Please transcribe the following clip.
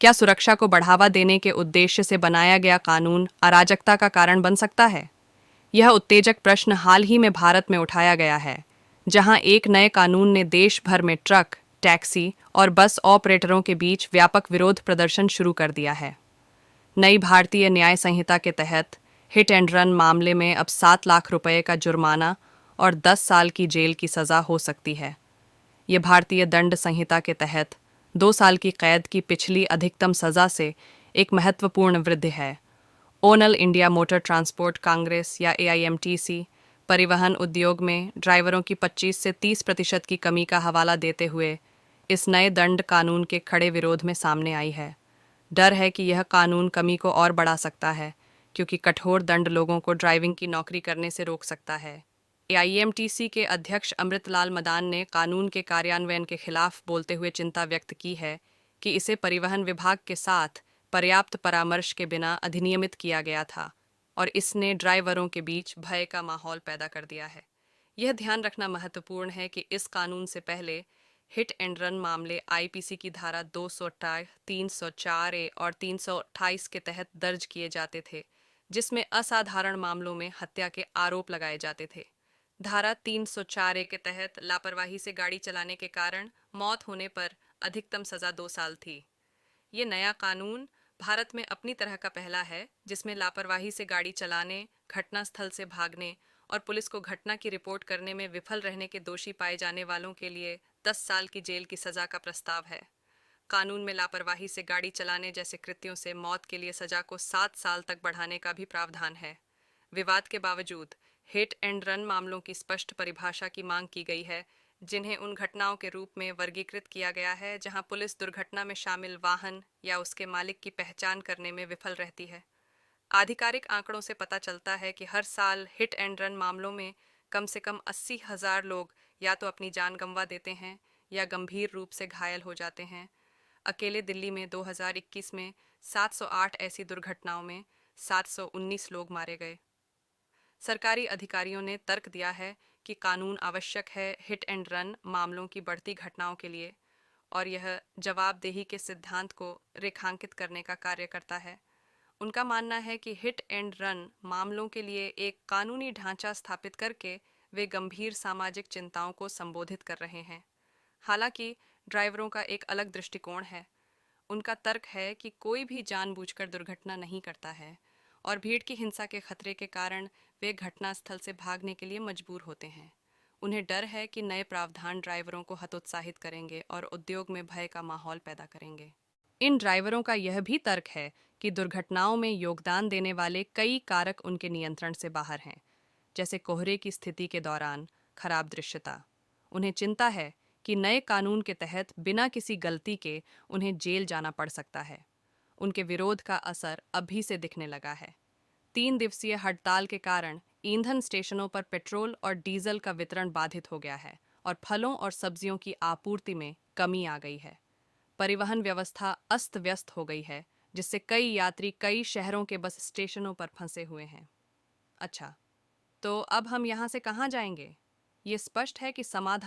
क्या सुरक्षा को बढ़ावा देने के उद्देश्य से बनाया गया कानून अराजकता का कारण बन सकता है? यह उत्तेजक प्रश्न हाल ही में भारत में उठाया गया है, जहां एक नए कानून ने देश भर में ट्रक, टैक्सी और बस ऑपरेटरों के बीच व्यापक विरोध प्रदर्शन शुरू कर दिया है। नई भारतीय न्याय संहिता के तहत हिट एंड रन मामले में अब 7 लाख रुपए का जुर्माना और 10 साल की जेल की सजा हो सकती है। ये भारतीय दंड संहिता के तहत 2 साल की कैद की पिछली अधिकतम सजा से एक महत्वपूर्ण वृद्धि है। ओनल इंडिया मोटर ट्रांसपोर्ट कांग्रेस या AIMTC परिवहन उद्योग में ड्राइवरों की 25 से 30% की कमी का हवाला देते हुए इस नए दंड कानून के खड़े विरोध में सामने आई है। डर है कि यह कानून कमी को और बढ़ा सकता है, क्योंकि कठोर दंड लोगों को ड्राइविंग की नौकरी करने से रोक सकता है। AIMTC के अध्यक्ष अमृतलाल मदान ने कानून के कार्यान्वयन के खिलाफ बोलते हुए चिंता व्यक्त की है कि इसे परिवहन विभाग के साथ पर्याप्त परामर्श के बिना अधिनियमित किया गया था और इसने ड्राइवरों के बीच भय का माहौल पैदा कर दिया है। यह ध्यान रखना महत्वपूर्ण है कि इस कानून से पहले हिट एंड रन मामले IPC की धारा 228, 304A और 328 के तहत दर्ज किए जाते थे, जिसमें असाधारण मामलों में हत्या के आरोप लगाए जाते थे। धारा 304A के तहत लापरवाही से गाड़ी चलाने के कारण मौत होने पर अधिकतम सजा 2 साल थी। ये नया कानून भारत में अपनी तरह का पहला है, जिसमें लापरवाही से गाड़ी चलाने, घटनास्थल से भागने और पुलिस को घटना की रिपोर्ट करने में विफल रहने के दोषी पाए जाने वालों के लिए 10 साल की जेल की सजा का प्रस्ताव है। कानून में लापरवाही से गाड़ी चलाने जैसे कृत्यों से मौत के लिए सजा को 7 साल तक बढ़ाने का भी प्रावधान है। विवाद के बावजूद हिट एंड रन मामलों की स्पष्ट परिभाषा की मांग की गई है, जिन्हें उन घटनाओं के रूप में वर्गीकृत किया गया है जहां पुलिस दुर्घटना में शामिल वाहन या उसके मालिक की पहचान करने में विफल रहती है। आधिकारिक आंकड़ों से पता चलता है कि हर साल हिट एंड रन मामलों में कम से कम 80,000 लोग या तो अपनी जान गंवा देते हैं या गंभीर रूप से घायल हो जाते हैं। अकेले दिल्ली में 2021 में 708 ऐसी दुर्घटनाओं में 719 लोग मारे गए। सरकारी अधिकारियों ने तर्क दिया है कि कानून आवश्यक है हिट एंड रन मामलों की बढ़ती घटनाओं के लिए, और यह जवाबदेही के सिद्धांत को रेखांकित करने का कार्य करता है। उनका मानना है कि हिट एंड रन मामलों के लिए एक कानूनी ढांचा स्थापित करके वे गंभीर सामाजिक चिंताओं को संबोधित कर रहे हैं। हालांकि ड्राइवरों का एक अलग दृष्टिकोण है। उनका तर्क है कि कोई भी जानबूझकर दुर्घटना नहीं करता है और भीड़ की हिंसा के खतरे के कारण वे घटनास्थल से भागने के लिए मजबूर होते हैं। उन्हें डर है कि नए प्रावधान ड्राइवरों को हतोत्साहित करेंगे और उद्योग में भय का माहौल पैदा करेंगे। इन ड्राइवरों का यह भी तर्क है कि दुर्घटनाओं में योगदान देने वाले कई कारक उनके नियंत्रण से बाहर हैं, जैसे कोहरे की स्थिति के दौरान खराब दृश्यता। उन्हें चिंता है कि नए कानून के तहत बिना किसी गलती के उन्हें जेल जाना पड़ सकता है। उनके विरोध का असर अभी से दिखने लगा है। 3 दिवसीय हड़ताल के कारण ईंधन स्टेशनों पर पेट्रोल और डीजल का वितरण बाधित हो गया है और फलों और सब्जियों की आपूर्ति में कमी आ गई है। परिवहन व्यवस्था अस्त व्यस्त हो गई है, जिससे कई यात्री कई शहरों के बस स्टेशनों पर फंसे हुए हैं। अच्छा, तो अब हम यहाँ से कहाँ जाएंगे? ये स्पष्ट है कि समाधान